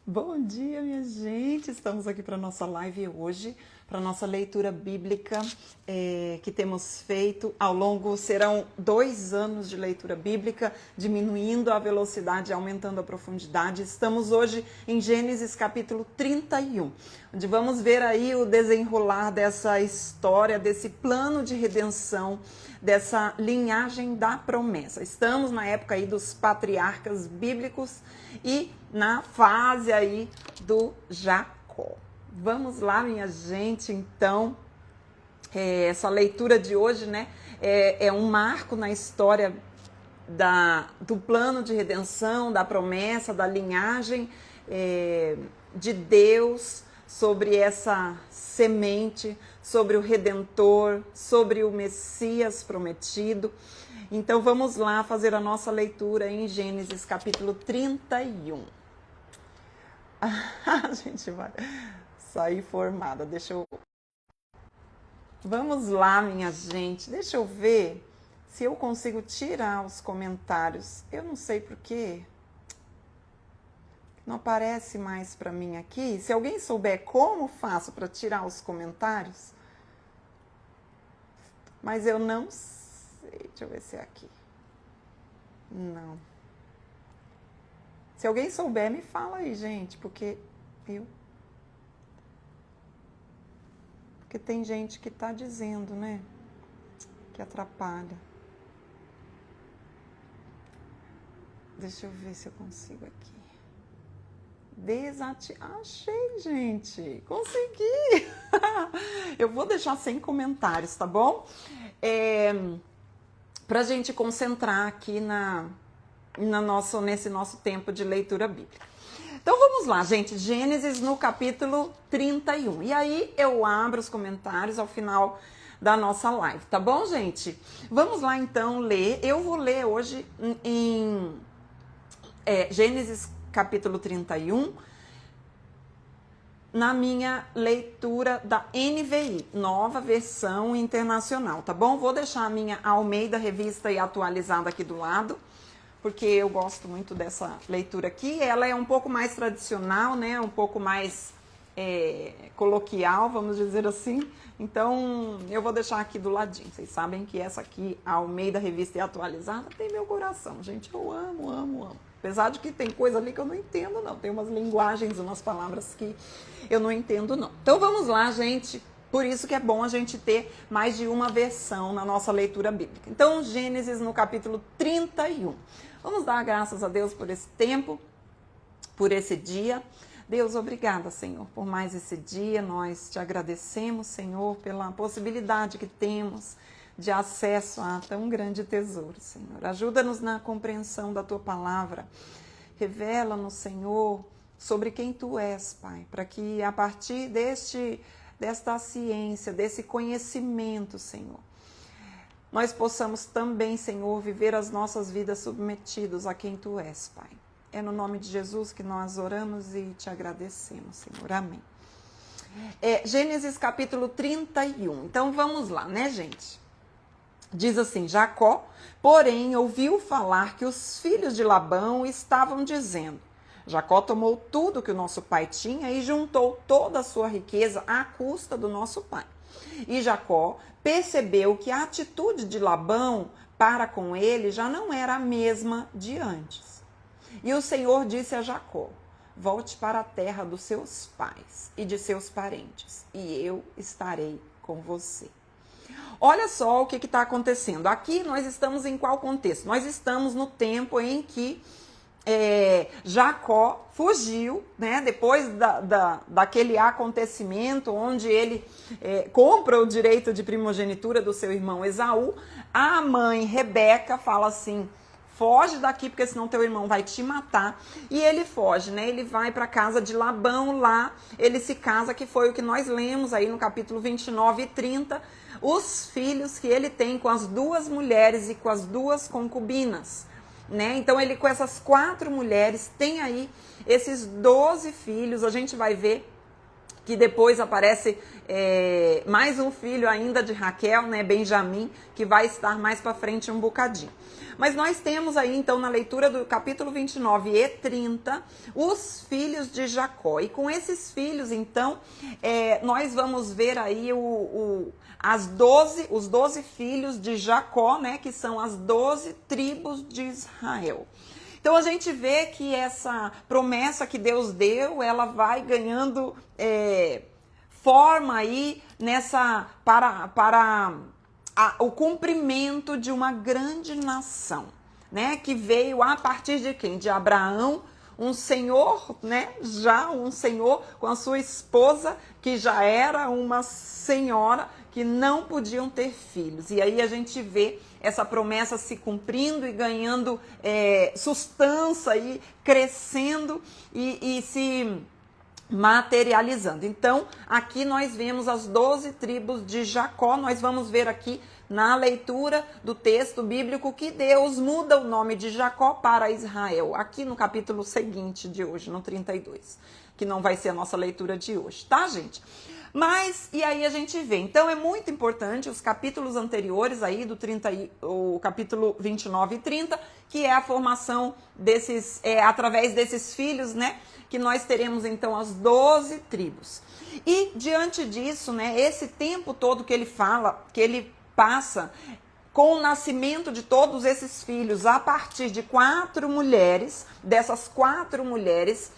Bom dia, minha gente! Estamos aqui para a nossa live hoje, para a nossa leitura bíblica que temos feito ao longo, serão 2 anos de leitura bíblica, diminuindo a velocidade, aumentando a profundidade. Estamos hoje em Gênesis capítulo 31, onde vamos ver aí o desenrolar dessa história, desse plano de redenção, dessa linhagem da promessa. Estamos na época aí dos patriarcas bíblicos e na fase aí do Jacó. Vamos lá, minha gente, então, essa leitura de hoje, né, é um marco na história do plano de redenção, da promessa, da linhagem de Deus sobre essa semente, sobre o Redentor, sobre o Messias prometido. Então vamos lá fazer a nossa leitura em Gênesis capítulo 31. A gente vai sair formada, Vamos lá, minha gente, deixa eu ver se eu consigo tirar os comentários. Eu não sei por quê. Não aparece mais para mim aqui. Se alguém souber como faço para tirar os comentários, mas eu não sei. Deixa eu ver se é aqui. Não. Se alguém souber, me fala aí, gente, porque tem gente que tá dizendo, né, que atrapalha. Deixa eu ver se eu consigo aqui. Achei, gente. Consegui. Eu vou deixar sem comentários, tá bom? Pra gente concentrar aqui nesse nosso tempo de leitura bíblica. Então vamos lá, gente. Gênesis no capítulo 31. E aí eu abro os comentários ao final da nossa live, tá bom, gente? Vamos lá então ler. Eu vou ler hoje em Gênesis capítulo 31, na minha leitura da NVI, Nova Versão Internacional, tá bom? Vou deixar a minha Almeida Revista e Atualizada aqui do lado, porque eu gosto muito dessa leitura aqui. Ela é um pouco mais tradicional, né? Um pouco mais coloquial, vamos dizer assim. Então, eu vou deixar aqui do ladinho. Vocês sabem que essa aqui, a Almeida Revista e Atualizada, tem meu coração. Gente, eu amo, amo, amo. Apesar de que tem coisa ali que eu não entendo, não. Tem umas linguagens, umas palavras que eu não entendo, não. Então, vamos lá, gente. Por isso que é bom a gente ter mais de uma versão na nossa leitura bíblica. Então, Gênesis no capítulo 31. Vamos dar graças a Deus por esse tempo, por esse dia. Deus, obrigada, Senhor, por mais esse dia. Nós te agradecemos, Senhor, pela possibilidade que temos de acesso a tão grande tesouro, Senhor. Ajuda-nos na compreensão da tua palavra. Revela-nos, Senhor, sobre quem tu és, Pai, para que a partir desta ciência, desse conhecimento, Senhor, nós possamos também, Senhor, viver as nossas vidas submetidos a quem tu és, Pai. É no nome de Jesus que nós oramos e te agradecemos, Senhor. Amém. Gênesis capítulo 31. Então vamos lá, né, gente? Diz assim: Jacó, porém, ouviu falar que os filhos de Labão estavam dizendo: Jacó tomou tudo que o nosso pai tinha e juntou toda a sua riqueza à custa do nosso pai. E Jacó percebeu que a atitude de Labão para com ele já não era a mesma de antes. E o Senhor disse a Jacó: volte para a terra dos seus pais e de seus parentes, e eu estarei com você. Olha só o que está acontecendo. Aqui nós estamos em qual contexto? Nós estamos no tempo em que Jacó fugiu, né? Depois daquele acontecimento onde ele compra o direito de primogenitura do seu irmão Esaú. A mãe Rebeca fala assim: foge daqui, porque senão teu irmão vai te matar. E ele foge, né? Ele vai para a casa de Labão, lá ele se casa, que foi o que nós lemos aí no capítulo 29 e 30, os filhos que ele tem com as 2 mulheres e com as 2 concubinas, né? Então ele, com essas 4 mulheres, tem aí esses 12 filhos. A gente vai ver que depois aparece mais um filho ainda de Raquel, né, Benjamim, que vai estar mais para frente um bocadinho. Mas nós temos aí, então, na leitura do capítulo 29 e 30, os filhos de Jacó. E com esses filhos, então, nós vamos ver aí os 12 filhos de Jacó, né, que são as 12 tribos de Israel. Então a gente vê que essa promessa que Deus deu, ela vai ganhando forma aí para o cumprimento de uma grande nação, né? Que veio a partir de quem? De Abraão, um senhor, né? Já um senhor com a sua esposa, que já era uma senhora, que não podiam ter filhos. E aí a gente vê essa promessa se cumprindo e ganhando sustância e crescendo e se materializando. Então, aqui nós vemos as 12 tribos de Jacó. Nós vamos ver aqui na leitura do texto bíblico que Deus muda o nome de Jacó para Israel, aqui no capítulo seguinte de hoje, no 32, que não vai ser a nossa leitura de hoje, tá, gente? Mas, e aí a gente vê, então é muito importante os capítulos anteriores aí, o capítulo 29 e 30, que é a formação desses, através desses filhos, né, que nós teremos então as 12 tribos. E diante disso, né, esse tempo todo que ele fala, que ele passa com o nascimento de todos esses filhos a partir de 4 mulheres, dessas 4 mulheres,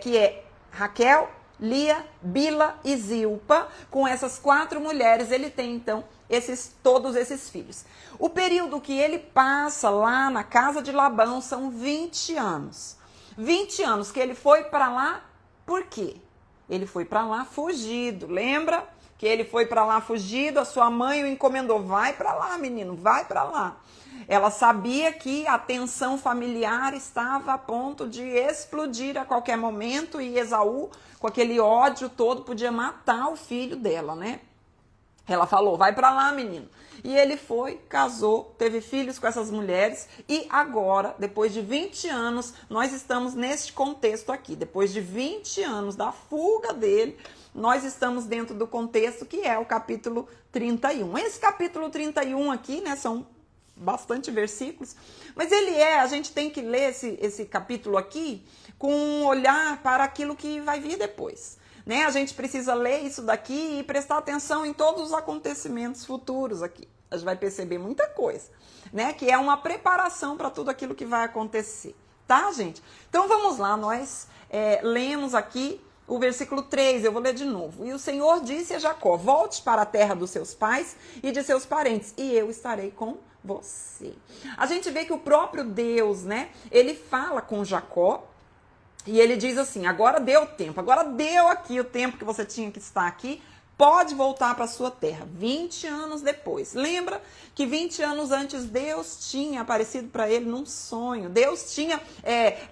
que é Raquel, Lia, Bila e Zilpa. Com essas 4 mulheres, ele tem, então, todos esses filhos. O período que ele passa lá na casa de Labão são 20 anos. 20 anos que ele foi para lá, por quê? Ele foi para lá fugido, lembra? Que ele foi para lá fugido, a sua mãe o encomendou, vai para lá, menino, vai para lá. Ela sabia que a tensão familiar estava a ponto de explodir a qualquer momento e Esaú, com aquele ódio todo, podia matar o filho dela, né? Ela falou, vai para lá, menino. E ele foi, casou, teve filhos com essas mulheres e agora, depois de 20 anos, nós estamos neste contexto aqui. Depois de 20 anos da fuga dele, nós estamos dentro do contexto que é o capítulo 31. Esse capítulo 31 aqui, né, são bastante versículos, mas a gente tem que ler esse capítulo aqui com um olhar para aquilo que vai vir depois, né? A gente precisa ler isso daqui e prestar atenção em todos os acontecimentos futuros aqui. A gente vai perceber muita coisa, né? Que é uma preparação para tudo aquilo que vai acontecer, tá, gente? Então vamos lá, nós lemos aqui o versículo 3, eu vou ler de novo. E o Senhor disse a Jacó, volte para a terra dos seus pais e de seus parentes, e eu estarei com você. A gente vê que o próprio Deus, né, ele fala com Jacó e ele diz assim, agora deu tempo, agora deu aqui o tempo que você tinha que estar aqui, pode voltar para a sua terra. 20 anos depois. Lembra que 20 anos antes Deus tinha aparecido para ele num sonho. Deus tinha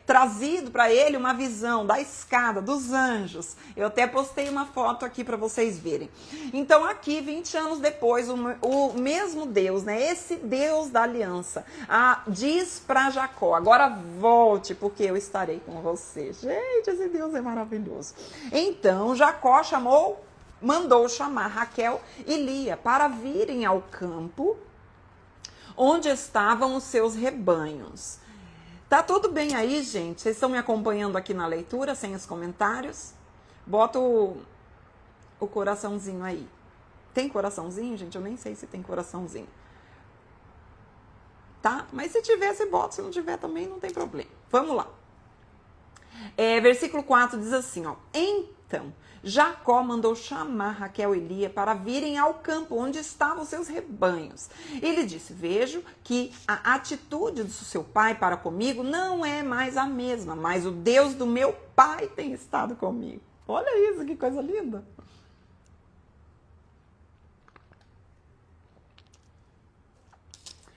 trazido para ele uma visão da escada, dos anjos. Eu até postei uma foto aqui para vocês verem. Então aqui, 20 anos depois, o mesmo Deus, né, esse Deus da aliança, diz para Jacó, agora volte porque eu estarei com você. Gente, esse Deus é maravilhoso. Então Jacó mandou chamar Raquel e Lia para virem ao campo onde estavam os seus rebanhos. Tá tudo bem aí, gente? Vocês estão me acompanhando aqui na leitura, sem os comentários? Bota o coraçãozinho aí. Tem coraçãozinho, gente? Eu nem sei se tem coraçãozinho. Tá? Mas se tiver, você bota. Se não tiver também, não tem problema. Vamos lá. Versículo 4 diz assim, ó. Então, Jacó mandou chamar Raquel e Lia para virem ao campo onde estavam os seus rebanhos. Ele disse, vejo que a atitude do seu pai para comigo não é mais a mesma, mas o Deus do meu pai tem estado comigo. Olha isso, que coisa linda.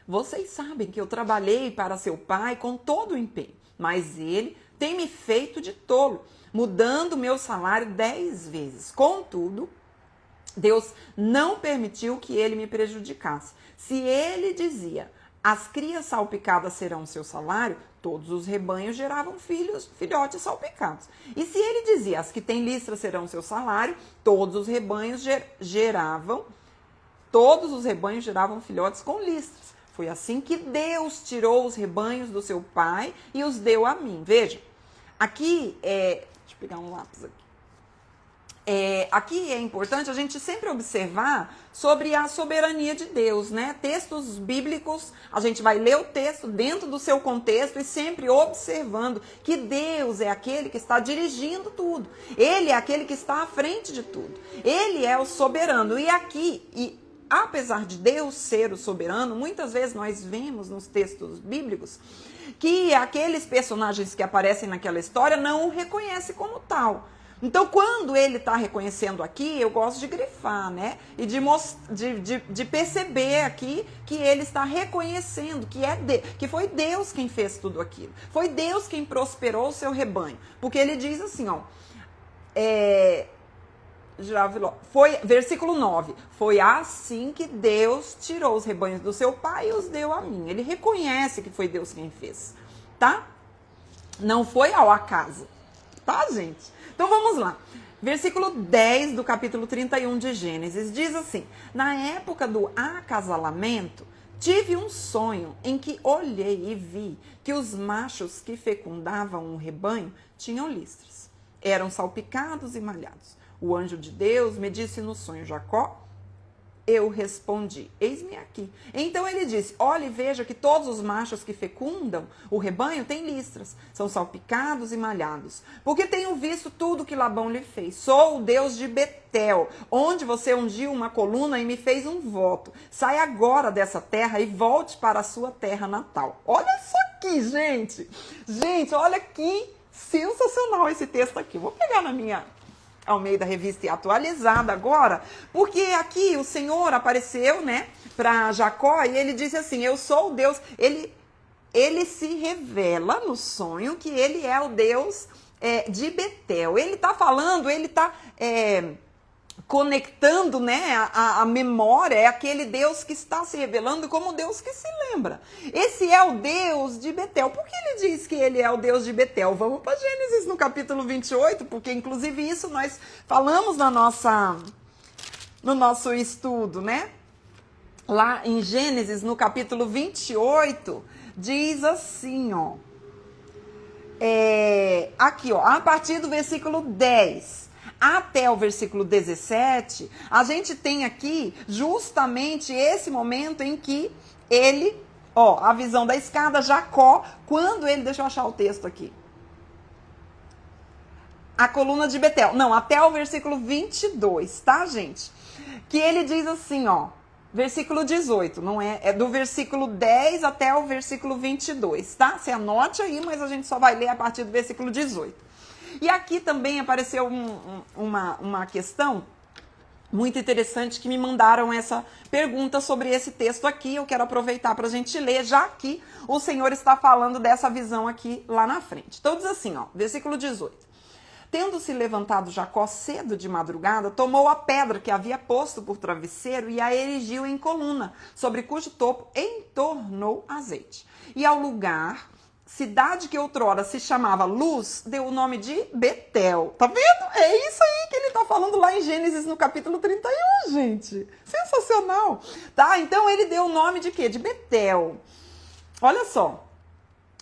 Vocês sabem que eu trabalhei para seu pai com todo o empenho, mas ele tem me feito de tolo, mudando meu salário 10 vezes. Contudo, Deus não permitiu que ele me prejudicasse. Se ele dizia, as crias salpicadas serão seu salário, todos os rebanhos geravam filhotes salpicados. E se ele dizia, as que têm listras serão seu salário, todos os rebanhos geravam filhotes com listras. Foi assim que Deus tirou os rebanhos do seu pai e os deu a mim. Veja, aqui deixa eu pegar um lápis aqui. Aqui é importante a gente sempre observar sobre a soberania de Deus, né? Textos bíblicos, a gente vai ler o texto dentro do seu contexto e sempre observando que Deus é aquele que está dirigindo tudo. Ele é aquele que está à frente de tudo. Ele é o soberano. E apesar de Deus ser o soberano, muitas vezes nós vemos nos textos bíblicos que aqueles personagens que aparecem naquela história não o reconhecem como tal. Então, quando ele está reconhecendo aqui, eu gosto de grifar, né? E de perceber aqui que ele está reconhecendo que foi Deus quem fez tudo aquilo. Foi Deus quem prosperou o seu rebanho. Porque ele diz assim, ó... versículo 9. Foi assim que Deus tirou os rebanhos do seu pai e os deu a mim. Ele reconhece que foi Deus quem fez, tá? Não foi ao acaso, tá, gente? Então vamos lá. Versículo 10 do capítulo 31 de Gênesis diz assim: na época do acasalamento, tive um sonho em que olhei e vi que os machos que fecundavam o rebanho tinham listras. Eram salpicados e malhados. O anjo de Deus me disse no sonho, Jacó. Eu respondi, eis-me aqui. Então ele disse, olhe e veja que todos os machos que fecundam o rebanho têm listras, são salpicados e malhados. Porque tenho visto tudo que Labão lhe fez. Sou o Deus de Betel, onde você ungiu uma coluna e me fez um voto. Sai agora dessa terra e volte para a sua terra natal. Olha isso aqui, gente. Gente, olha que sensacional esse texto aqui. Vou pegar na minha Almeida Revista e Atualizada agora, porque aqui o Senhor apareceu, né, para Jacó e ele disse assim, eu sou o Deus, ele se revela no sonho que ele é o Deus de Betel. Ele está falando, ele está conectando, né, a memória, é aquele Deus que está se revelando como Deus que se lembra. Esse é o Deus de Betel. Por que ele diz que ele é o Deus de Betel? Vamos para Gênesis no capítulo 28, porque inclusive isso nós falamos no nosso estudo, né? Lá em Gênesis, no capítulo 28, diz assim, ó. Aqui, ó, a partir do versículo 10 até o versículo 17, a gente tem aqui justamente esse momento em que ele, ó, a visão da escada, Jacó, quando ele, deixa eu achar o texto aqui, a coluna de Betel, não, até o versículo 22, tá, gente? Que ele diz assim, ó, versículo 18, não é do versículo 10 até o versículo 22, tá? Você anote aí, mas a gente só vai ler a partir do versículo 18. E aqui também apareceu uma questão muito interessante que me mandaram essa pergunta sobre esse texto aqui. Eu quero aproveitar para a gente ler, já que o Senhor está falando dessa visão aqui lá na frente. Então diz assim, ó, versículo 18. Tendo-se levantado Jacó cedo de madrugada, tomou a pedra que havia posto por travesseiro e a erigiu em coluna, sobre cujo topo entornou azeite. E ao lugar... cidade que outrora se chamava Luz, deu o nome de Betel. Tá vendo? É isso aí que ele tá falando lá em Gênesis, no capítulo 31, gente. Sensacional. Tá? Então, ele deu o nome de quê? De Betel. Olha só.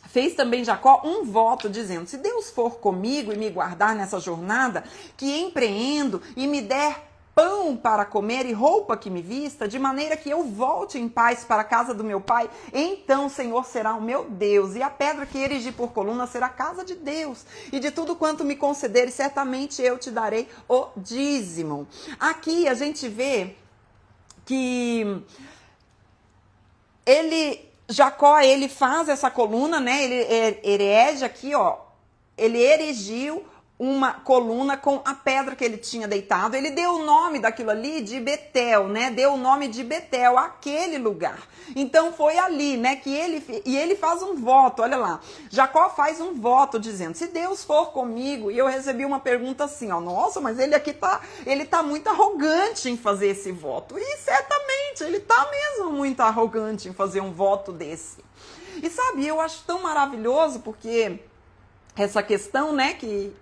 Fez também Jacó um voto, dizendo, se Deus for comigo e me guardar nessa jornada que empreendo e me der pão para comer e roupa que me vista, de maneira que eu volte em paz para a casa do meu pai, então o Senhor será o meu Deus, e a pedra que erigi por coluna será a casa de Deus, e de tudo quanto me concederes, certamente eu te darei o dízimo. Aqui a gente vê que Jacó, ele faz essa coluna, né, ele erege aqui, ó, ele erigiu uma coluna com a pedra que ele tinha deitado. Ele deu o nome daquilo ali de Betel, né? Deu o nome de Betel, aquele lugar. Então foi ali, né, que ele faz um voto, olha lá. Jacó faz um voto dizendo: se Deus for comigo, e eu recebi uma pergunta assim, ó, nossa, mas ele aqui ele tá muito arrogante em fazer esse voto. E certamente, ele tá mesmo muito arrogante em fazer um voto desse. E sabe, eu acho tão maravilhoso porque essa questão, né, que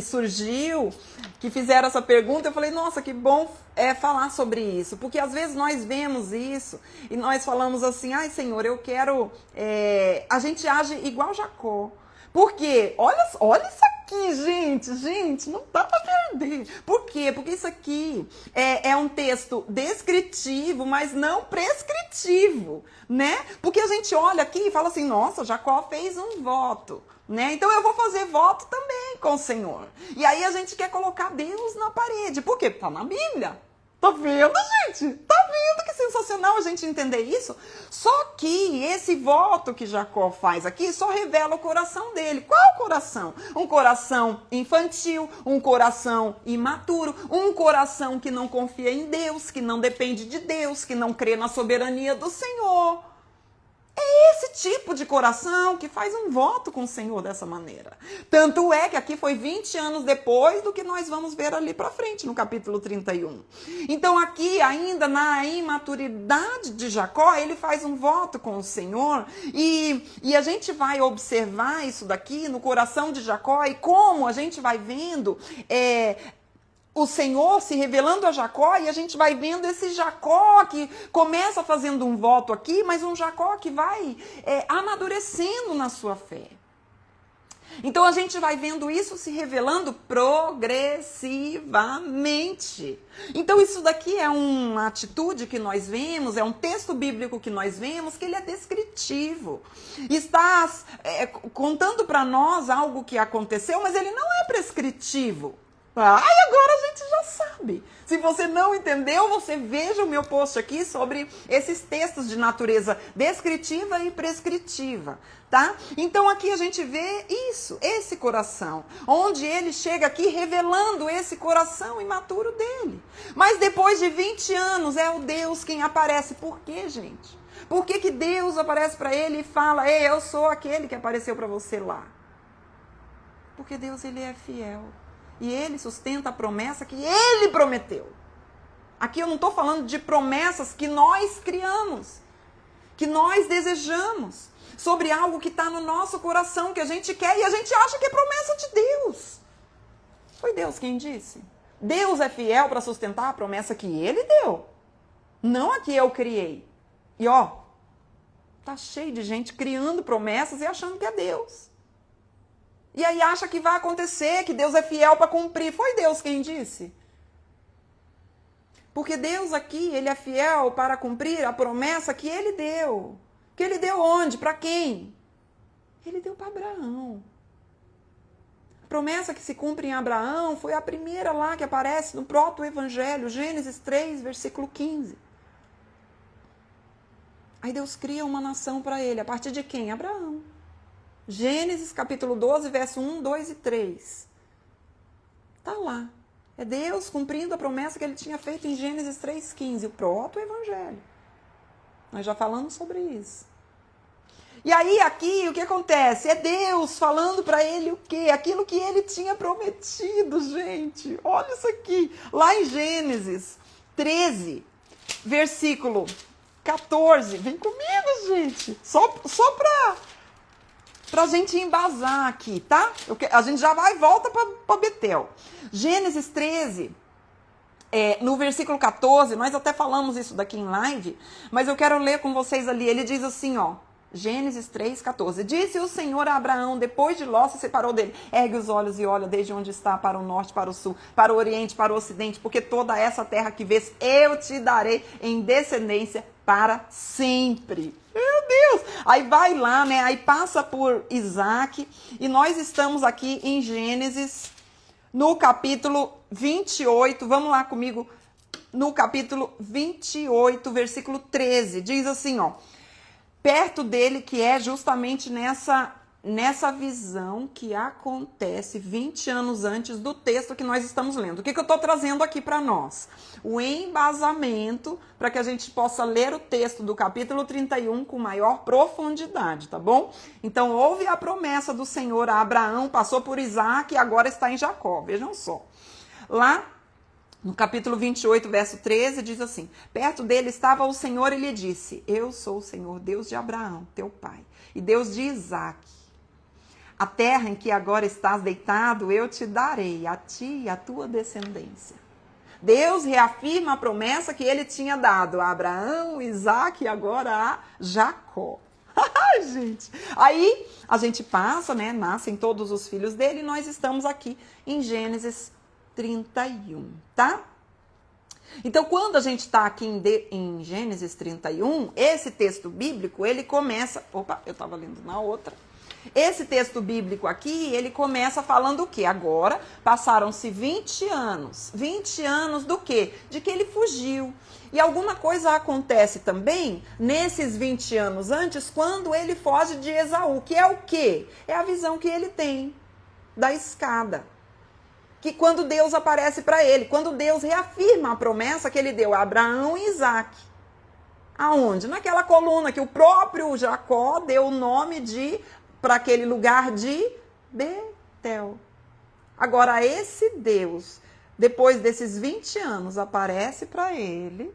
surgiu, que fizeram essa pergunta, eu falei, nossa, que bom falar sobre isso, porque às vezes nós vemos isso e nós falamos assim, ai Senhor, eu quero, a gente age igual Jacó, porque, olha isso aqui, gente, não dá pra perder. Por quê? Porque isso aqui é um texto descritivo, mas não prescritivo, né? Porque a gente olha aqui e fala assim, nossa, Jacó fez um voto, né? Então eu vou fazer voto também com o Senhor. E aí a gente quer colocar Deus na parede. Por quê? Tá na Bíblia. Tá vendo, gente? Tá vendo que sensacional a gente entender isso? Só que esse voto que Jacó faz aqui só revela o coração dele. Qual coração? Um coração infantil, um coração imaturo, um coração que não confia em Deus, que não depende de Deus, que não crê na soberania do Senhor. É esse tipo de coração que faz um voto com o Senhor dessa maneira. Tanto é que aqui foi 20 anos depois do que nós vamos ver ali para frente, no capítulo 31. Então aqui, ainda na imaturidade de Jacó, ele faz um voto com o Senhor e a gente vai observar isso daqui no coração de Jacó e como a gente vai vendo o Senhor se revelando a Jacó, e a gente vai vendo esse Jacó que começa fazendo um voto aqui, mas um Jacó que vai amadurecendo na sua fé. Então a gente vai vendo isso se revelando progressivamente. Então isso daqui é uma atitude que nós vemos, é um texto bíblico que nós vemos, que ele é descritivo. Está contando para nós algo que aconteceu, mas ele não é prescritivo. Agora a gente já sabe. Se você não entendeu, você veja o meu post aqui sobre esses textos de natureza descritiva e prescritiva, tá? Então aqui a gente vê isso, esse coração, onde ele chega aqui revelando esse coração imaturo dele. Mas depois de 20 anos é o Deus quem aparece. Por quê, gente? Por que Deus aparece para ele e fala, ei, eu sou aquele que apareceu para você lá? Porque Deus, ele é fiel. E ele sustenta a promessa que ele prometeu. Aqui eu não estou falando de promessas que nós criamos, que nós desejamos, sobre algo que está no nosso coração, que a gente quer e a gente acha que é promessa de Deus. Foi Deus quem disse. Deus é fiel para sustentar a promessa que ele deu, não a que eu criei. E tá cheio de gente criando promessas e achando que é Deus. E aí acha que vai acontecer, que Deus é fiel para cumprir. Foi Deus quem disse. Porque Deus aqui, ele é fiel para cumprir a promessa que ele deu. Que ele deu onde? Para quem? Ele deu para Abraão. A promessa que se cumpre em Abraão foi a primeira lá que aparece no proto-evangelho, Gênesis 3, versículo 15. Aí Deus cria uma nação para ele. A partir de quem? Abraão. Gênesis capítulo 12, verso 1, 2 e 3. Está lá. É Deus cumprindo a promessa que ele tinha feito em Gênesis 3,15, o proto-evangelho. Nós já falamos sobre isso. E aí aqui o que acontece? É Deus falando para ele o quê? Aquilo que ele tinha prometido, gente. Olha isso aqui. Lá em Gênesis 13, versículo 14. Vem comigo, gente. Só pra gente embasar aqui, tá? A gente já vai e volta para Betel. Gênesis 13, no versículo 14, nós até falamos isso daqui em live, mas eu quero ler com vocês ali. Ele diz assim, Gênesis 3, 14. Disse o Senhor a Abraão, depois de Ló se separou dele. Ergue os olhos e olha desde onde está, para o norte, para o sul, para o oriente, para o ocidente, porque toda essa terra que vês, eu te darei em descendência para sempre. Meu Deus! Aí vai lá, né? Aí passa por Isaac, e nós estamos aqui em Gênesis, no capítulo 28, vamos lá comigo, no capítulo 28, versículo 13, diz assim, perto dele, que é justamente nessa nessa visão que acontece 20 anos antes do texto que nós estamos lendo. O que eu estou trazendo aqui para nós? O embasamento para que a gente possa ler o texto do capítulo 31 com maior profundidade, tá bom? Então, houve a promessa do Senhor a Abraão, passou por Isaac e agora está em Jacó. Vejam só. Lá no capítulo 28, verso 13, diz assim: perto dele estava o Senhor e lhe disse: eu sou o Senhor, Deus de Abraão, teu pai, e Deus de Isaac. A terra em que agora estás deitado, eu te darei, a ti e a tua descendência. Deus reafirma a promessa que ele tinha dado a Abraão, Isaac e agora a Jacó. Ai, gente. Aí a gente passa, né? Nascem todos os filhos dele e nós estamos aqui em Gênesis 31, tá? Então, quando a gente está aqui em Gênesis 31, esse texto bíblico, ele começa... Opa, eu estava lendo na outra. Esse texto bíblico aqui, ele começa falando o quê? Agora, passaram-se 20 anos. 20 anos do quê? De que ele fugiu. E alguma coisa acontece também nesses 20 anos antes, quando ele foge de Esaú, que é o quê? É a visão que ele tem da escada. Que quando Deus aparece para ele, quando Deus reafirma a promessa que ele deu a Abraão e Isaac. Aonde? Naquela coluna que o próprio Jacó deu o nome para aquele lugar de Betel. Agora, esse Deus, depois desses 20 anos, aparece para ele.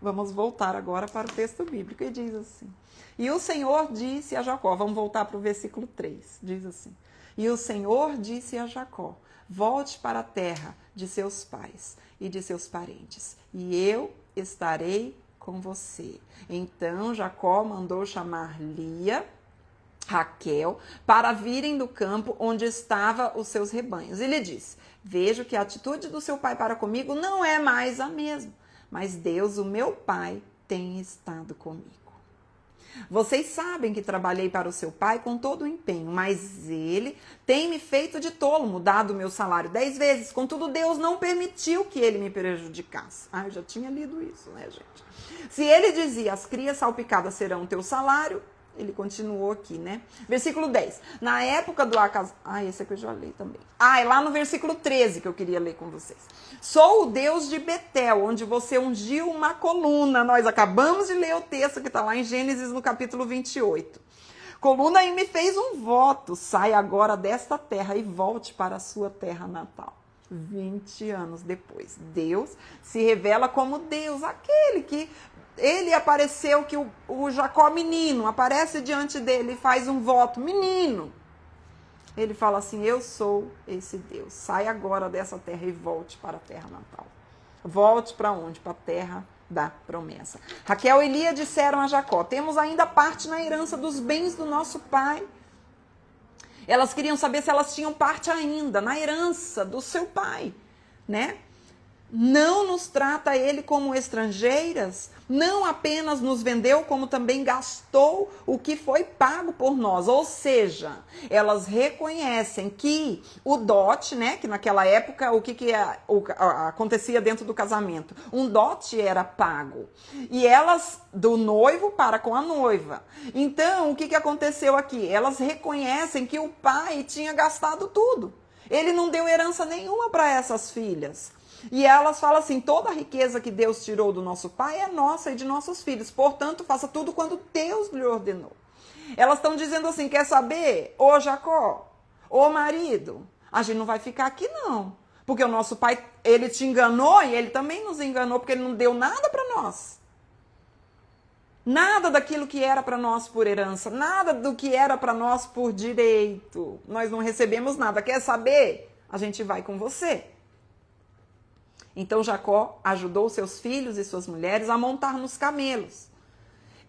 Vamos voltar agora para o texto bíblico e diz assim: e o Senhor disse a Jacó, vamos voltar para o versículo 3, diz assim: e o Senhor disse a Jacó: volte para a terra de seus pais e de seus parentes, e eu estarei com você. Então Jacó mandou chamar Lia, Raquel, para virem do campo onde estavam os seus rebanhos. E lhe disse: vejo que a atitude do seu pai para comigo não é mais a mesma, mas Deus, o meu pai, tem estado comigo. Vocês sabem que trabalhei para o seu pai com todo o empenho, mas ele tem me feito de tolo, mudado o meu salário 10 vezes. Contudo, Deus não permitiu que ele me prejudicasse. Ah, eu já tinha lido isso, né, gente? Se ele dizia: as crias salpicadas serão o teu salário, ele continuou aqui, né? Versículo 10. Na época do acasamento... Ah, esse aqui eu já li também. Ah, é lá no versículo 13 que eu queria ler com vocês. Sou o Deus de Betel, onde você ungiu uma coluna. Nós acabamos de ler o texto que está lá em Gênesis, no capítulo 28. Coluna aí me fez um voto. Sai agora desta terra e volte para a sua terra natal. 20 anos depois, Deus se revela como Deus, aquele que... Ele apareceu, que o Jacó menino aparece diante dele e faz um voto, menino. Ele fala assim: eu sou esse Deus. Sai agora dessa terra e volte para a terra natal. Volte para onde? Para a terra da promessa. Raquel e Lia disseram a Jacó: temos ainda parte na herança dos bens do nosso pai. Elas queriam saber se elas tinham parte ainda na herança do seu pai, né? Não nos trata ele como estrangeiras, não apenas nos vendeu, como também gastou o que foi pago por nós. Ou seja, elas reconhecem que o dote, né, que naquela época acontecia dentro do casamento, um dote era pago. E elas, do noivo para com a noiva. Então, o que aconteceu aqui? Elas reconhecem que o pai tinha gastado tudo. Ele não deu herança nenhuma para essas filhas. E elas falam assim: toda a riqueza que Deus tirou do nosso pai é nossa e de nossos filhos. Portanto, faça tudo quando Deus lhe ordenou. Elas estão dizendo assim: quer saber? Ô Jacó, ô marido, a gente não vai ficar aqui não. Porque o nosso pai, ele te enganou e ele também nos enganou, porque ele não deu nada para nós. Nada daquilo que era para nós por herança, nada do que era para nós por direito. Nós não recebemos nada. Quer saber? A gente vai com você. Então Jacó ajudou seus filhos e suas mulheres a montar nos camelos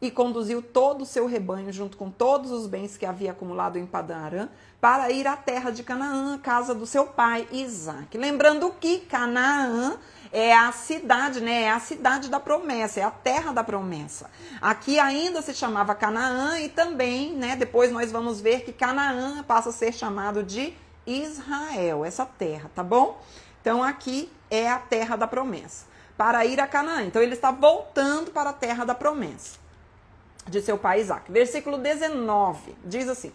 e conduziu todo o seu rebanho junto com todos os bens que havia acumulado em Padã Arã para ir à terra de Canaã, a casa do seu pai Isaac. Lembrando que Canaã é a cidade, né? É a cidade da promessa, é a terra da promessa. Aqui ainda se chamava Canaã e também, né? Depois nós vamos ver que Canaã passa a ser chamado de Israel, essa terra, tá bom? Então aqui é a terra da promessa, para ir a Canaã. Então ele está voltando para a terra da promessa de seu pai Isaac. Versículo 19 diz assim: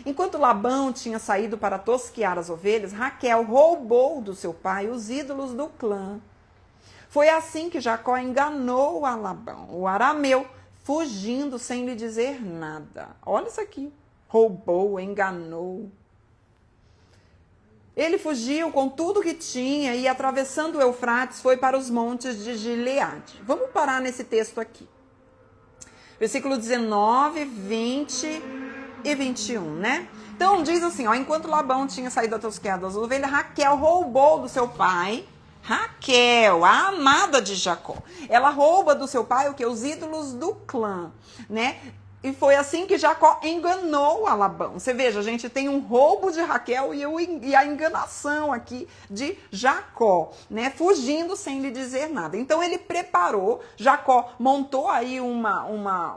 Enquanto Labão tinha saído para tosquear as ovelhas, Raquel roubou do seu pai os ídolos do clã. Foi assim que Jacó enganou a Labão, o arameu, fugindo sem lhe dizer nada. Olha isso aqui. Roubou, enganou. Ele fugiu com tudo que tinha e, atravessando o Eufrates, foi para os montes de Gileade. Vamos parar nesse texto aqui. Versículo 19, 20 e 21, né? Então, diz assim, ó, enquanto Labão tinha saído a tosquear das ovelhas, Raquel roubou do seu pai, Raquel, a amada de Jacó. Ela rouba do seu pai o que? Os ídolos do clã, né? E foi assim que Jacó enganou a Labão. Você veja, a gente tem um roubo de Raquel e a enganação aqui de Jacó, né? Fugindo sem lhe dizer nada. Então ele preparou, Jacó montou aí uma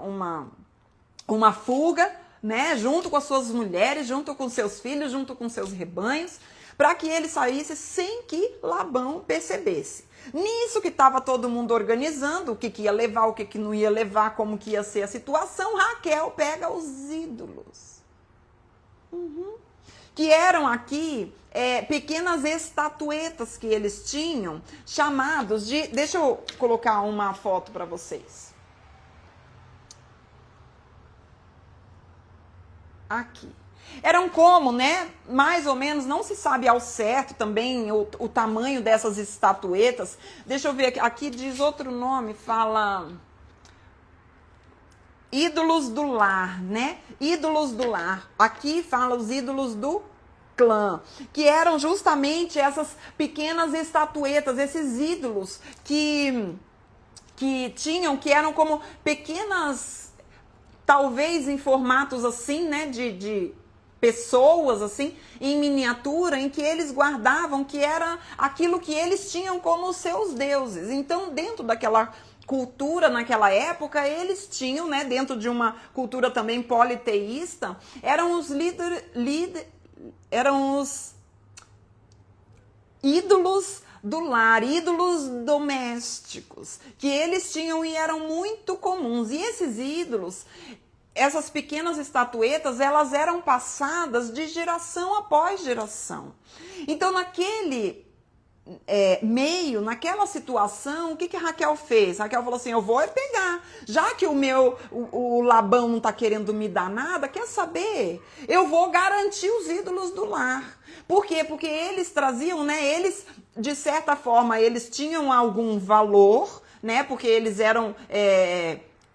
fuga, né? Junto com as suas mulheres, junto com seus filhos, junto com seus rebanhos, para que ele saísse sem que Labão percebesse. Nisso que estava todo mundo organizando, o que ia levar, o que não ia levar, como que ia ser a situação, Raquel pega os ídolos. Que eram aqui pequenas estatuetas que eles tinham, chamados de... Deixa eu colocar uma foto para vocês. Aqui. Eram como, né? Mais ou menos, não se sabe ao certo também o tamanho dessas estatuetas. Deixa eu ver aqui. Aqui diz outro nome, fala ídolos do lar, né? Ídolos do lar. Aqui fala os ídolos do clã, que eram justamente essas pequenas estatuetas, esses ídolos que tinham, que eram como pequenas, talvez em formatos assim, né? De pessoas assim, em miniatura, em que eles guardavam, que era aquilo que eles tinham como seus deuses. Então, dentro daquela cultura, naquela época, eles tinham, né, dentro de uma cultura também politeísta, eram os ídolos do lar, ídolos domésticos, que eles tinham e eram muito comuns. E esses ídolos, essas pequenas estatuetas, elas eram passadas de geração após geração. Então, naquele meio, naquela situação, o que Raquel fez? Raquel falou assim, eu vou pegar. Já que o Labão não está querendo me dar nada, quer saber? Eu vou garantir os ídolos do lar. Por quê? Porque eles traziam, né? Eles, de certa forma, eles tinham algum valor, né? Porque eles eram...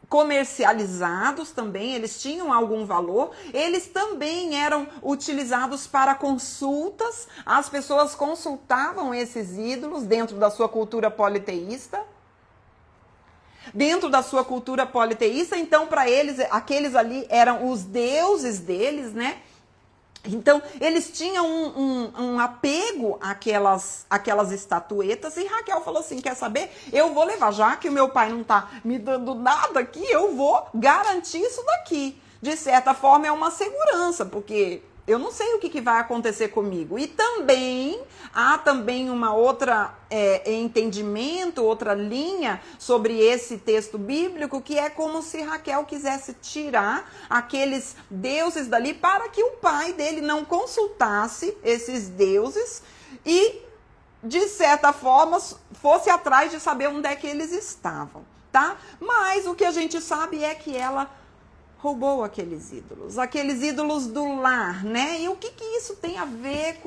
comercializados também, eles tinham algum valor, eles também eram utilizados para consultas, as pessoas consultavam esses ídolos dentro da sua cultura politeísta. Dentro da sua cultura politeísta, então para eles, aqueles ali eram os deuses deles, né? Então, eles tinham um apego àquelas estatuetas, e Raquel falou assim, quer saber? Eu vou levar, já que o meu pai não está me dando nada aqui, eu vou garantir isso daqui. De certa forma, é uma segurança, porque eu não sei o que vai acontecer comigo. E também, há também uma outra entendimento, outra linha sobre esse texto bíblico, que é como se Raquel quisesse tirar aqueles deuses dali para que o pai dele não consultasse esses deuses e, de certa forma, fosse atrás de saber onde é que eles estavam, tá? Mas o que a gente sabe é que ela roubou aqueles ídolos do lar, né? E o que isso tem a ver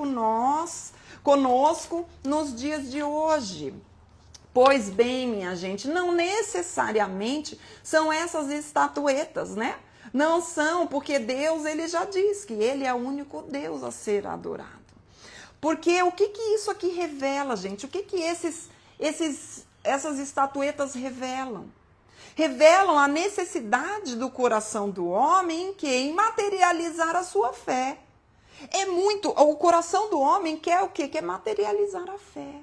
conosco nos dias de hoje? Pois bem, minha gente, não necessariamente são essas estatuetas, né? Não são, porque Deus, ele já diz que ele é o único Deus a ser adorado. Porque o que isso aqui revela, gente? O que essas estatuetas revelam? Revelam a necessidade do coração do homem em materializar a sua fé. O coração do homem quer o quê? Quer materializar a fé.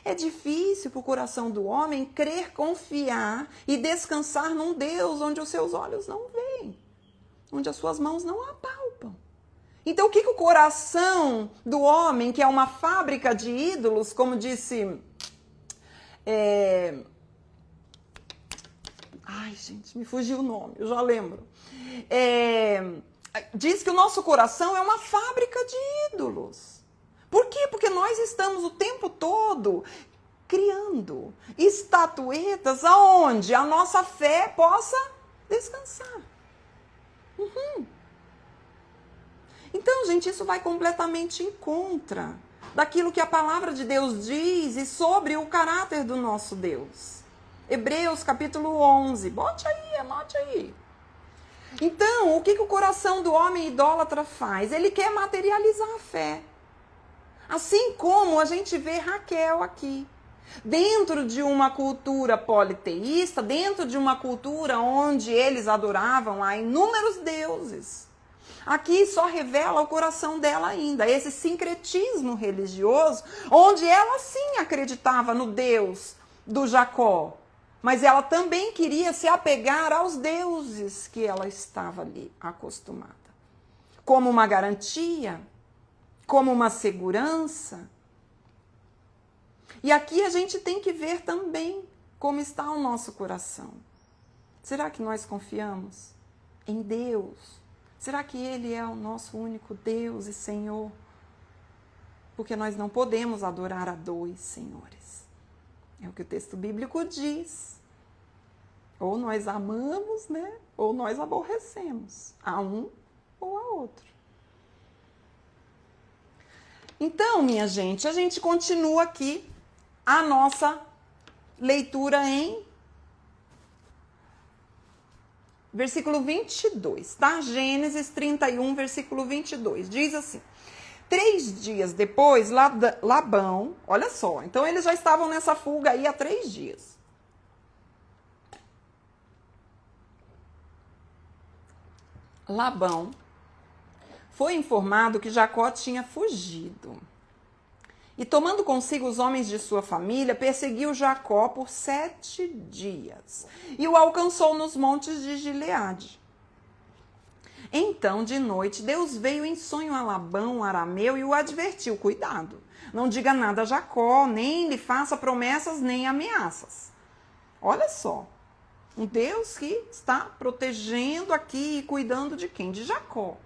É difícil para o coração do homem crer, confiar e descansar num Deus onde os seus olhos não veem, onde as suas mãos não apalpam. Então, o que o coração do homem, que é uma fábrica de ídolos, como disse... Ai, gente, me fugiu o nome, eu já lembro. diz que o nosso coração é uma fábrica de ídolos. Por quê? Porque nós estamos o tempo todo criando estatuetas aonde a nossa fé possa descansar. Então, gente, isso vai completamente em contra daquilo que a palavra de Deus diz e sobre o caráter do nosso Deus. Hebreus capítulo 11. Bote aí, anote aí. Então, o que o coração do homem idólatra faz? Ele quer materializar a fé. Assim como a gente vê Raquel aqui. Dentro de uma cultura politeísta, dentro de uma cultura onde eles adoravam a inúmeros deuses. Aqui só revela o coração dela ainda, esse sincretismo religioso, onde ela sim acreditava no Deus do Jacó, mas ela também queria se apegar aos deuses que ela estava ali acostumada. Como uma garantia, como uma segurança. E aqui a gente tem que ver também como está o nosso coração. Será que nós confiamos em Deus? Será que Ele é o nosso único Deus e Senhor? Porque nós não podemos adorar a dois senhores. É o que o texto bíblico diz. Ou nós amamos, né? Ou nós aborrecemos a um ou a outro. Então, minha gente, a gente continua aqui a nossa leitura em versículo 22, tá? Gênesis 31, versículo 22. Diz assim: 3 dias depois, Labão, olha só, então eles já estavam nessa fuga aí há 3 dias. Labão foi informado que Jacó tinha fugido. E tomando consigo os homens de sua família, perseguiu Jacó por 7 dias. E o alcançou nos montes de Gileade. Então, de noite, Deus veio em sonho a Labão, arameu, e o advertiu: cuidado, não diga nada a Jacó, nem lhe faça promessas, nem ameaças. Olha só, um Deus que está protegendo aqui e cuidando de quem? De Jacó.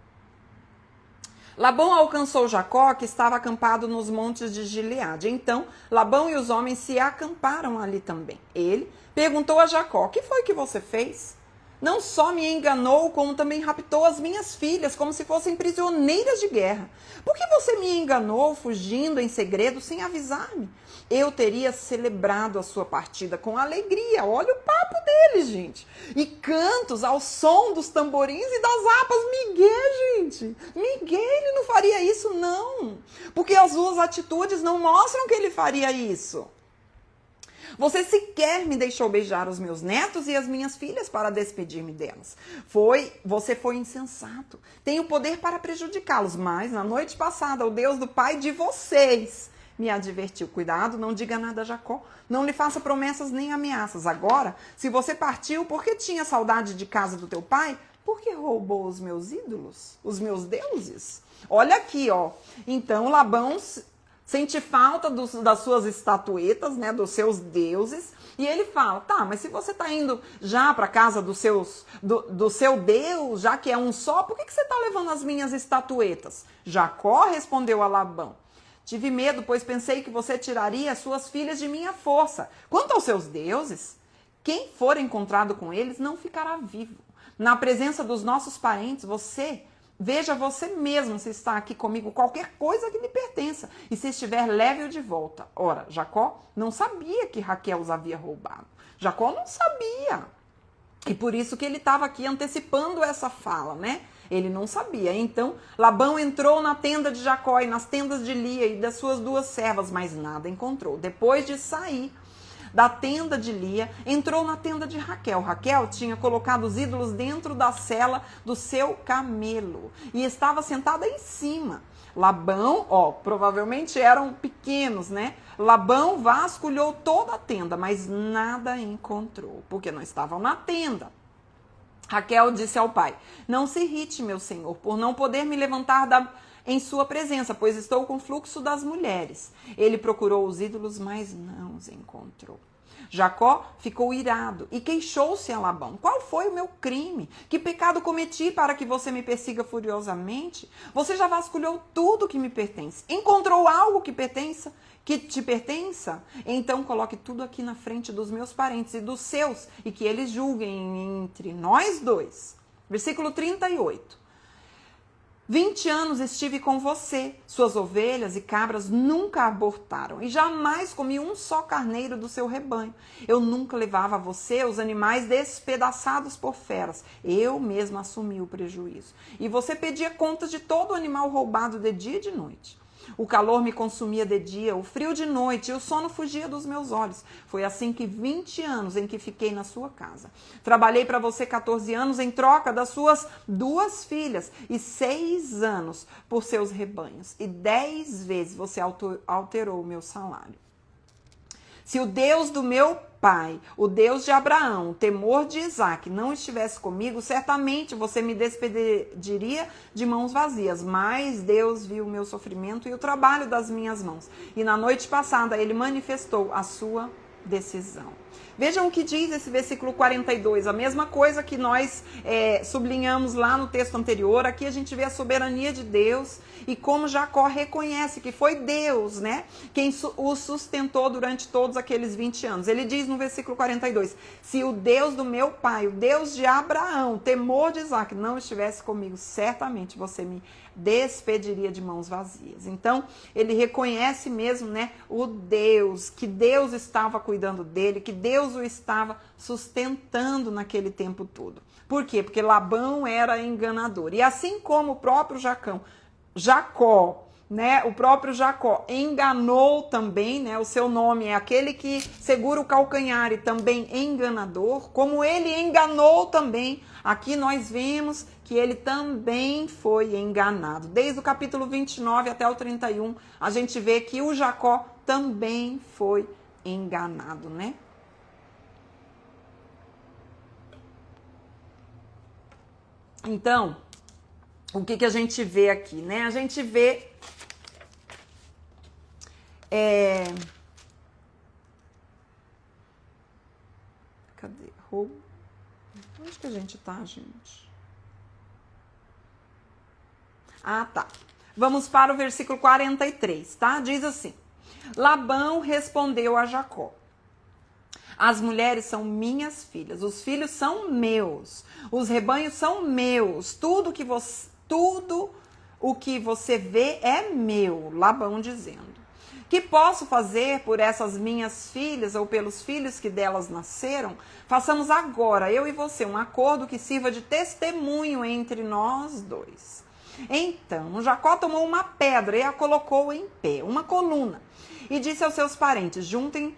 Labão alcançou Jacó, que estava acampado nos montes de Gileade. Então, Labão e os homens se acamparam ali também. Ele perguntou a Jacó: o que foi que você fez? Não só me enganou, como também raptou as minhas filhas, como se fossem prisioneiras de guerra. Por que você me enganou, fugindo em segredo, sem avisar-me? Eu teria celebrado a sua partida com alegria. Olha o papo dele, gente. E cantos ao som dos tamborins e das harpas. Miguel, gente. Miguel, ele não faria isso, não. Porque as suas atitudes não mostram que ele faria isso. Você sequer me deixou beijar os meus netos e as minhas filhas para despedir-me delas. Você foi insensato. Tenho poder para prejudicá-los, mas na noite passada o Deus do pai de vocês me advertiu: cuidado, não diga nada a Jacó, não lhe faça promessas nem ameaças. Agora, se você partiu porque tinha saudade de casa do teu pai, por que roubou os meus ídolos, os meus deuses? Olha aqui, ó. Então Labão sente falta das suas estatuetas, né, dos seus deuses, e ele fala: tá, mas se você está indo já para a casa do seu Deus, já que é um só, por que você está levando as minhas estatuetas? Jacó respondeu a Labão: tive medo, pois pensei que você tiraria as suas filhas de minha força. Quanto aos seus deuses, quem for encontrado com eles não ficará vivo. Na presença dos nossos parentes, veja você mesmo se está aqui comigo qualquer coisa que lhe pertença, e se estiver, leve-o de volta. Ora, Jacó não sabia que Raquel os havia roubado. Jacó não sabia. E por isso que ele estava aqui antecipando essa fala, né? Ele não sabia. Então, Labão entrou na tenda de Jacó e nas tendas de Lia e das suas 2 servas, mas nada encontrou. Depois de sair da tenda de Lia, entrou na tenda de Raquel. Raquel tinha colocado os ídolos dentro da sela do seu camelo e estava sentada em cima. Labão, provavelmente eram pequenos, né? Labão vasculhou toda a tenda, mas nada encontrou, porque não estavam na tenda. Raquel disse ao pai: não se irrite, meu senhor, por não poder me levantar em sua presença, pois estou com o fluxo das mulheres. Ele procurou os ídolos, mas não os encontrou. Jacó ficou irado e queixou-se a Labão. Qual foi o meu crime? Que pecado cometi para que você me persiga furiosamente? Você já vasculhou tudo que me pertence. Encontrou algo que te pertença? Então coloque tudo aqui na frente dos meus parentes e dos seus, e que eles julguem entre nós dois. Versículo 38. 20 anos estive com você, suas ovelhas e cabras nunca abortaram, e jamais comi um só carneiro do seu rebanho. Eu nunca levava a você os animais despedaçados por feras. Eu mesma assumi o prejuízo. E você pedia contas de todo animal roubado de dia e de noite. O calor me consumia de dia, o frio de noite, e o sono fugia dos meus olhos. Foi assim que 20 anos em que fiquei na sua casa. Trabalhei para você 14 anos em troca das suas 2 filhas, e 6 anos por seus rebanhos. E 10 vezes você alterou o meu salário. Se o Deus do meu pai, o Deus de Abraão, o temor de Isaac, não estivesse comigo, certamente você me despediria de mãos vazias. Mas Deus viu o meu sofrimento e o trabalho das minhas mãos. E na noite passada ele manifestou a sua decisão. Vejam o que diz esse versículo 42, a mesma coisa que nós sublinhamos lá no texto anterior. Aqui a gente vê a soberania de Deus e como Jacó reconhece que foi Deus, né, quem o sustentou durante todos aqueles 20 anos. Ele diz no versículo 42, se o Deus do meu pai, o Deus de Abraão, temor de Isaac, não estivesse comigo, certamente você me despediria de mãos vazias. Então, ele reconhece mesmo, né, o Deus, que Deus estava cuidando dele, que Deus o estava sustentando naquele tempo todo. Por quê? Porque Labão era enganador. E assim como o próprio Jacó, né, o próprio Jacó enganou também, né, o seu nome é aquele que segura o calcanhar e também enganador, como ele enganou também, aqui nós vemos que ele também foi enganado. Desde o capítulo 29 até o 31, a gente vê que o Jacó também foi enganado, né? Então, o que a gente vê aqui, né? A gente vê cadê? Onde que a gente tá, gente? Ah, tá. Vamos para o versículo 43, tá? Diz assim: Labão respondeu a Jacó: as mulheres são minhas filhas, os filhos são meus, os rebanhos são meus, tudo o que você vê é meu. Labão dizendo: que posso fazer por essas minhas filhas ou pelos filhos que delas nasceram? Façamos agora, eu e você, um acordo que sirva de testemunho entre nós dois. Então Jacó tomou uma pedra e a colocou em pé, uma coluna, e disse aos seus parentes: juntem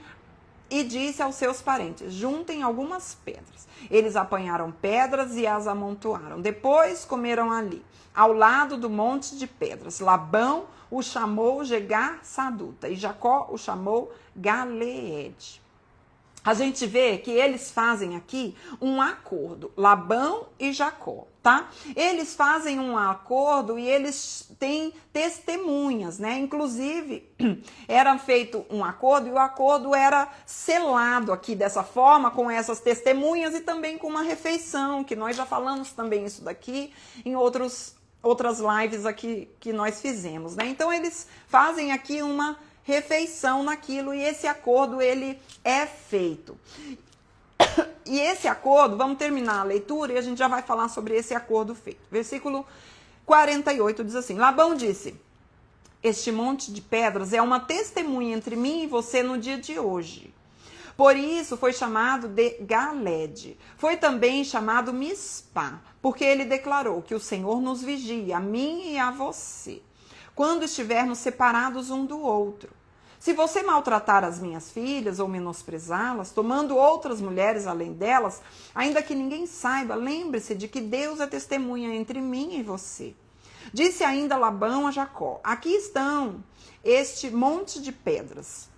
algumas pedras. Eles apanharam pedras e as amontoaram. Depois comeram ali, ao lado do monte de pedras. Labão o chamou Jegar Saduta e Jacó o chamou Galeede. A gente vê que eles fazem aqui um acordo, Labão e Jacó, tá? Eles fazem um acordo e eles têm testemunhas, né? Inclusive, era feito um acordo e o acordo era selado aqui dessa forma, com essas testemunhas e também com uma refeição, que nós já falamos também isso daqui em outras lives aqui que nós fizemos, né? Então, eles fazem aqui uma refeição naquilo e esse acordo ele é feito. E esse acordo, vamos terminar a leitura e a gente já vai falar sobre esse acordo feito. Versículo 48 diz assim: Labão disse: este monte de pedras é uma testemunha entre mim e você no dia de hoje. Por isso foi chamado de Galeede. Foi também chamado Mispá, porque ele declarou que o Senhor nos vigia, a mim e a você, quando estivermos separados um do outro. Se você maltratar as minhas filhas ou menosprezá-las, tomando outras mulheres além delas, ainda que ninguém saiba, lembre-se de que Deus é testemunha entre mim e você. Disse ainda Labão a Jacó: aqui estão este monte de pedras.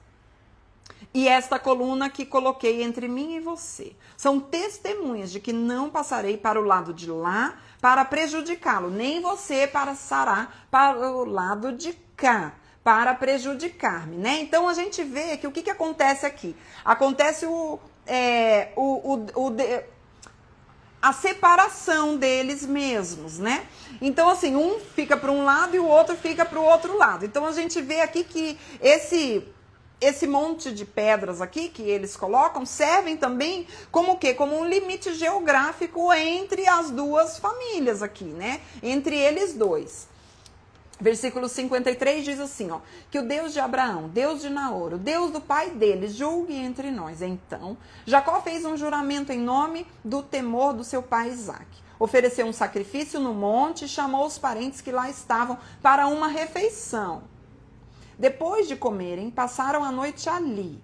e esta coluna que coloquei entre mim e você. São testemunhas de que não passarei para o lado de lá para prejudicá-lo, nem você passará para o lado de cá para prejudicar-me, né? Então a gente vê que o que acontece aqui? Acontece a separação deles mesmos, né? Então, assim, um fica para um lado e o outro fica para o outro lado. Então, a gente vê aqui que esse monte de pedras aqui que eles colocam servem também como o quê? Como um limite geográfico entre as duas famílias aqui, né? Entre eles dois. Versículo 53 diz assim, ó, que o Deus de Abraão, Deus de Naor, o Deus do pai dele, julgue entre nós. Então, Jacó fez um juramento em nome do temor do seu pai Isaque. Ofereceu um sacrifício no monte e chamou os parentes que lá estavam para uma refeição. Depois de comerem, passaram a noite ali.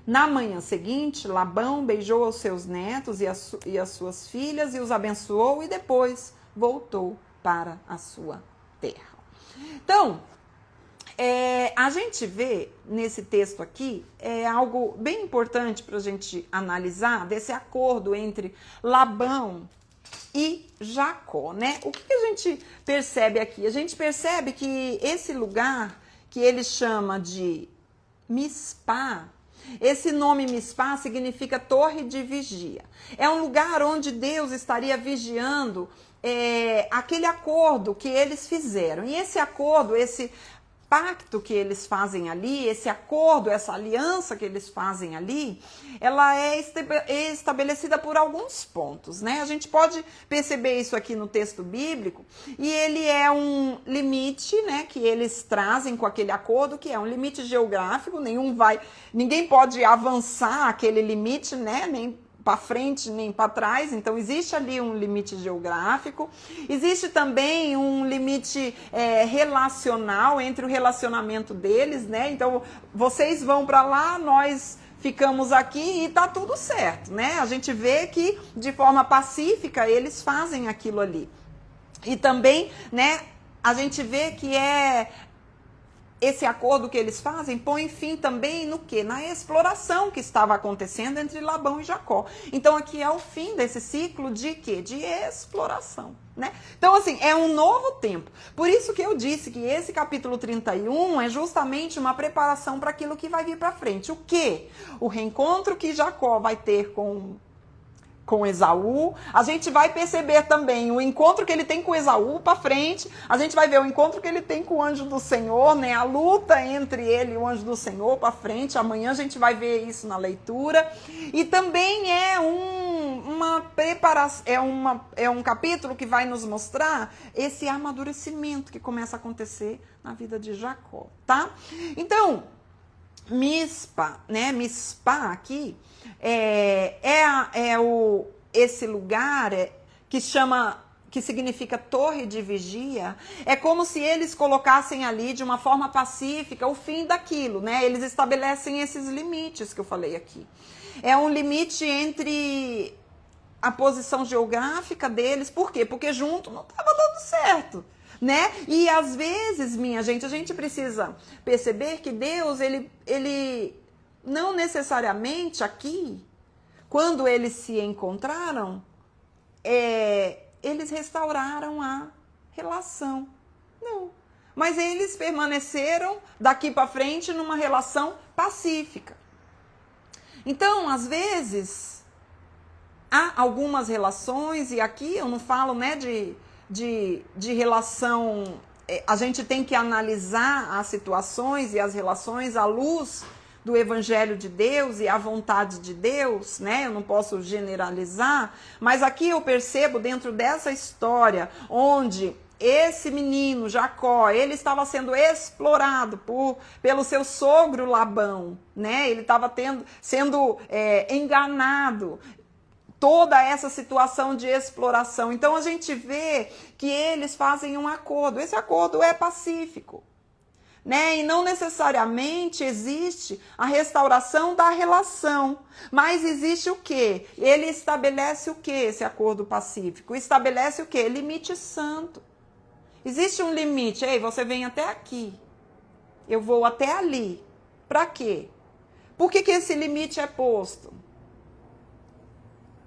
Na manhã seguinte, Labão beijou os seus netos e as suas filhas e os abençoou e depois voltou para a sua terra. Então, a gente vê nesse texto aqui algo bem importante para a gente analisar desse acordo entre Labão e Jacó, né? O que a gente percebe aqui? A gente percebe que esse lugar que ele chama de Mispá, esse nome Mispá significa torre de vigia. É um lugar onde Deus estaria vigiando aquele acordo que eles fizeram. E esse acordo, esse pacto que eles fazem ali, esse acordo, essa aliança que eles fazem ali, ela é estabelecida por alguns pontos, né? A gente pode perceber isso aqui no texto bíblico, e ele é um limite, né, que eles trazem com aquele acordo, que é um limite geográfico, ninguém pode avançar aquele limite, né, nem para frente nem para trás, então existe ali um limite geográfico, existe também um limite relacional entre o relacionamento deles, né? Então vocês vão para lá, nós ficamos aqui e tá tudo certo, né? A gente vê que de forma pacífica eles fazem aquilo ali. E também, né, a gente vê que esse acordo que eles fazem põe fim também no quê? Na exploração que estava acontecendo entre Labão e Jacó. Então aqui é o fim desse ciclo de quê? De exploração, né? Então assim, é um novo tempo. Por isso que eu disse que esse capítulo 31 é justamente uma preparação para aquilo que vai vir para frente. O quê? O reencontro que Jacó vai ter com Esaú, a gente vai perceber também o encontro que ele tem com Esaú para frente, a gente vai ver o encontro que ele tem com o anjo do Senhor, né? A luta entre ele e o anjo do Senhor para frente, amanhã a gente vai ver isso na leitura, e também uma preparação, é um capítulo que vai nos mostrar esse amadurecimento que começa a acontecer na vida de Jacó, tá? Então, Mispa, né? Mispa aqui esse lugar que significa torre de vigia. É como se eles colocassem ali de uma forma pacífica o fim daquilo, né? Eles estabelecem esses limites que eu falei aqui. É um limite entre a posição geográfica deles. Por quê? Porque junto não estava dando certo, né? E às vezes, minha gente, a gente precisa perceber que Deus, ele não necessariamente aqui, quando eles se encontraram, eles restauraram a relação. Não. Mas eles permaneceram daqui para frente numa relação pacífica. Então, às vezes, há algumas relações, e aqui eu não falo, né, de relação, a gente tem que analisar as situações e as relações à luz do Evangelho de Deus e à vontade de Deus, né? Eu não posso generalizar, mas aqui eu percebo dentro dessa história, onde esse menino, Jacó, ele estava sendo explorado pelo seu sogro Labão, né? Ele estava sendo enganado. Toda essa situação de exploração. Então a gente vê que eles fazem um acordo. Esse acordo é pacífico, né? E não necessariamente existe a restauração da relação, mas existe o quê? Ele estabelece o quê, esse acordo pacífico? Estabelece o quê? Limite santo. Existe um limite. Ei, você vem até aqui, eu vou até ali. Para quê? Por que esse limite é posto?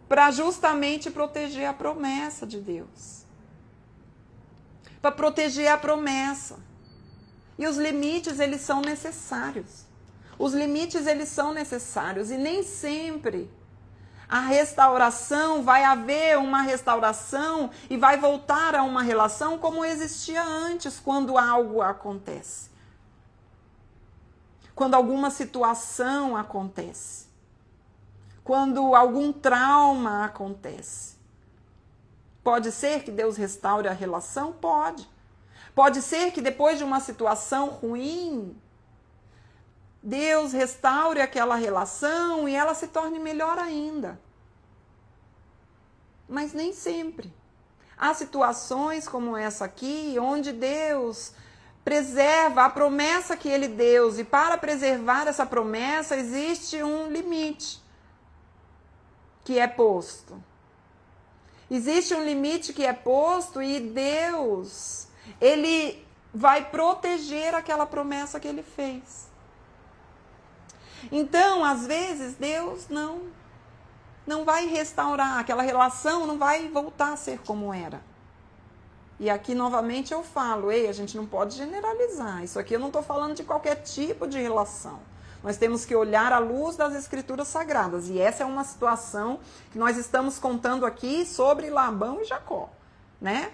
Para justamente proteger a promessa de Deus. Para proteger a promessa. E os limites, eles são necessários. Os limites, eles são necessários. E nem sempre a restauração, vai haver uma restauração e vai voltar a uma relação como existia antes, quando algo acontece. Quando alguma situação acontece. Quando algum trauma acontece. Pode ser que Deus restaure a relação? Pode. Pode ser que depois de uma situação ruim, Deus restaure aquela relação e ela se torne melhor ainda. Mas nem sempre. Há situações como essa aqui, onde Deus preserva a promessa que Ele deu, e para preservar essa promessa existe um limite que é posto. Existe um limite que é posto e Deus, Ele vai proteger aquela promessa que Ele fez. Então, às vezes, Deus não vai restaurar, aquela relação não vai voltar a ser como era. E aqui, novamente, eu falo, a gente não pode generalizar. Isso aqui eu não estou falando de qualquer tipo de relação. Nós temos que olhar à luz das Escrituras Sagradas. E essa é uma situação que nós estamos contando aqui sobre Labão e Jacó, né?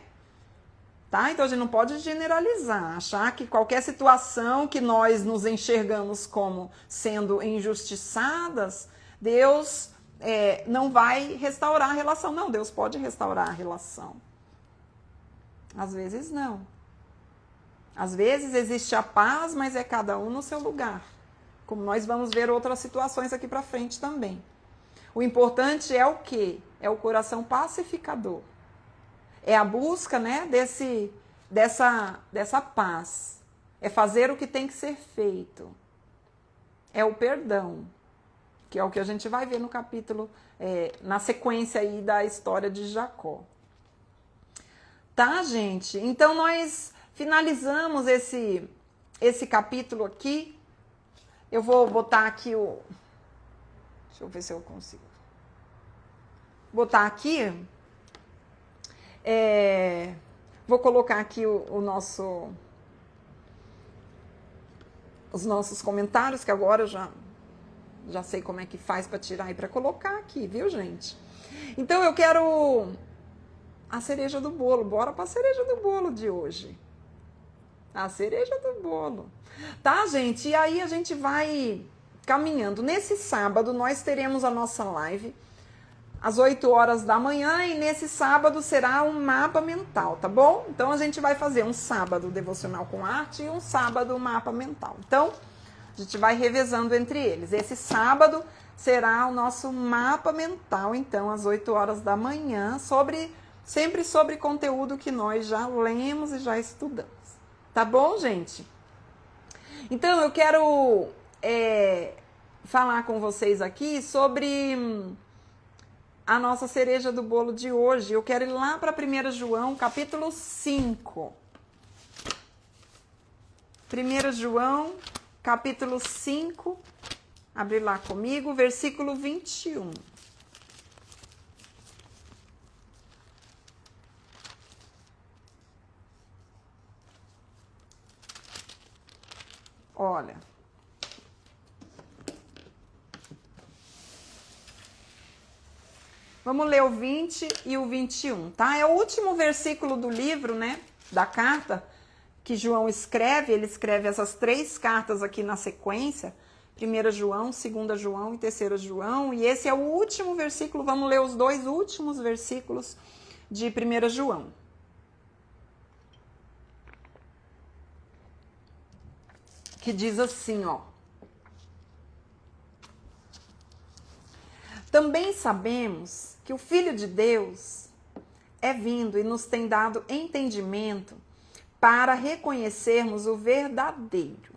Tá? Então, a gente não pode generalizar, achar que qualquer situação que nós nos enxergamos como sendo injustiçadas, Deus não vai restaurar a relação. Não, Deus pode restaurar a relação. Às vezes, não. Às vezes, existe a paz, mas é cada um no seu lugar. Como nós vamos ver outras situações aqui para frente também. O importante é o quê? É o coração pacificador. É a busca, né, dessa paz. É fazer o que tem que ser feito. É o perdão, que é o que a gente vai ver no capítulo, na sequência aí da história de Jacó. Tá, gente? Então, nós finalizamos esse capítulo aqui. Eu vou botar aqui deixa eu ver se eu consigo. Botar aqui. Vou colocar aqui os nossos comentários, que agora eu já sei como é que faz para tirar e para colocar aqui, viu, gente? Então, eu quero a cereja do bolo. Bora para a cereja do bolo de hoje. A cereja do bolo. Tá, gente? E aí a gente vai caminhando. Nesse sábado, nós teremos a nossa live às 8 horas da manhã e nesse sábado será um mapa mental, tá bom? Então, a gente vai fazer um sábado devocional com arte e um sábado mapa mental. Então, a gente vai revezando entre eles. Esse sábado será o nosso mapa mental, então, às 8 horas da manhã, sempre sobre conteúdo que nós já lemos e já estudamos. Tá bom, gente? Então, eu quero falar com vocês aqui sobre a nossa cereja do bolo de hoje. Eu quero ir lá para 1 João, capítulo 5. 1 João, capítulo 5. Abre lá comigo, versículo 21. Olha. Vamos ler o 20 e o 21, tá? É o último versículo do livro, né? Da carta que João escreve. Ele escreve essas 3 cartas aqui na sequência. 1 João, 2 João e 3 João. E esse é o último versículo. Vamos ler os 2 últimos versículos de 1 João. Que diz assim, ó. Também sabemos que o Filho de Deus é vindo e nos tem dado entendimento para reconhecermos o verdadeiro.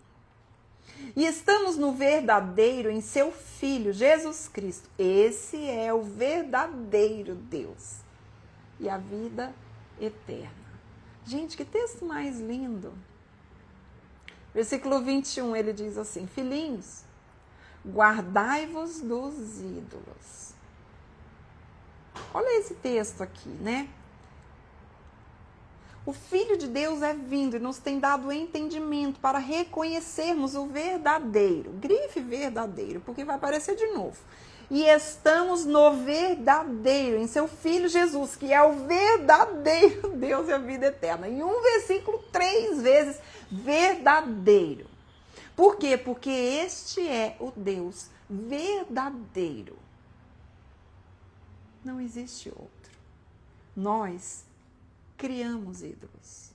E estamos no verdadeiro em seu Filho, Jesus Cristo. Esse é o verdadeiro Deus e a vida eterna. Gente, que texto mais lindo. Versículo 21, ele diz assim: Filhinhos, guardai-vos dos ídolos. Olha esse texto aqui, né? O Filho de Deus é vindo e nos tem dado entendimento para reconhecermos o verdadeiro. Grife verdadeiro, porque vai aparecer de novo. E estamos no verdadeiro, em seu Filho Jesus, que é o verdadeiro Deus e a vida eterna. Em um versículo, 3 vezes, verdadeiro. Por quê? Porque este é o Deus verdadeiro. Não existe outro. Nós criamos ídolos.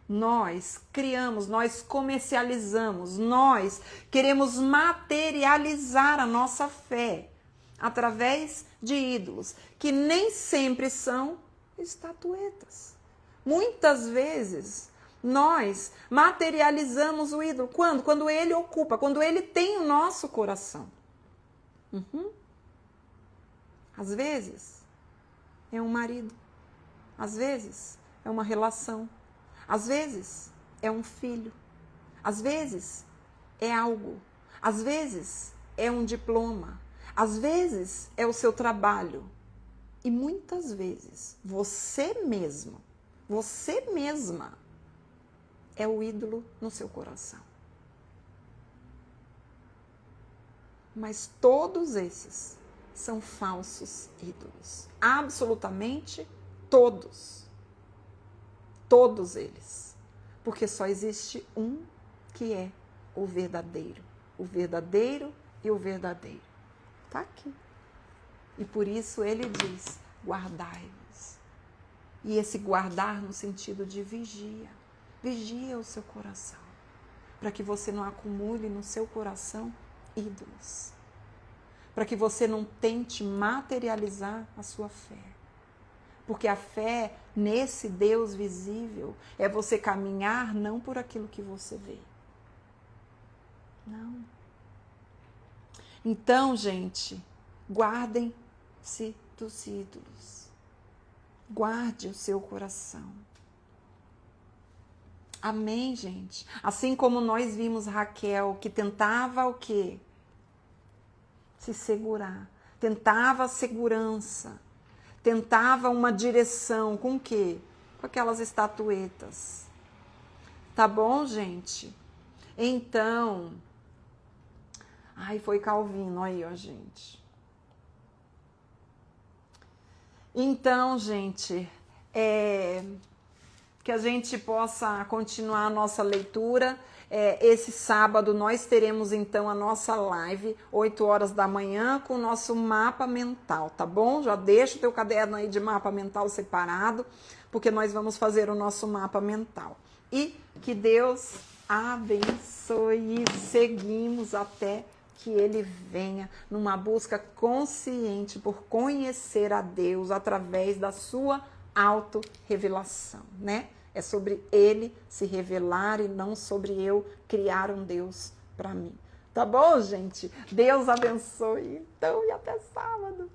Nós criamos, nós comercializamos, nós queremos materializar a nossa fé através de ídolos, que nem sempre são estatuetas. Muitas vezes nós materializamos o ídolo. Quando? Quando ele ocupa, quando ele tem o nosso coração. Às vezes é um marido, às vezes é uma relação, às vezes é um filho, às vezes é algo, às vezes é um diploma, às vezes é o seu trabalho. E muitas vezes você mesmo, você mesma é o ídolo no seu coração. Mas todos esses são falsos ídolos. Absolutamente todos. Todos eles. Porque só existe um que é o verdadeiro. O verdadeiro e o verdadeiro. Está aqui. E por isso ele diz, guardai-vos. E esse guardar no sentido de vigia. Vigia o seu coração. Para que você não acumule no seu coração ídolos. Para que você não tente materializar a sua fé. Porque a fé nesse Deus visível é você caminhar não por aquilo que você vê. Não. Então, gente, guardem-se dos ídolos. Guarde o seu coração. Amém, gente? Assim como nós vimos Raquel, que tentava o quê? Se segurar. Tentava a segurança. Tentava uma direção. Com o quê? Com aquelas estatuetas. Tá bom, gente? Então... Ai, foi Calvino aí, ó, gente. Então, gente, que a gente possa continuar a nossa leitura. Esse sábado nós teremos, então, a nossa live, 8 horas da manhã, com o nosso mapa mental, tá bom? Já deixa o teu caderno aí de mapa mental separado, porque nós vamos fazer o nosso mapa mental. E que Deus abençoe e seguimos até que ele venha numa busca consciente por conhecer a Deus através da sua autorrevelação, né? É sobre ele se revelar e não sobre eu criar um Deus para mim. Tá bom, gente? Deus abençoe, então, e até sábado.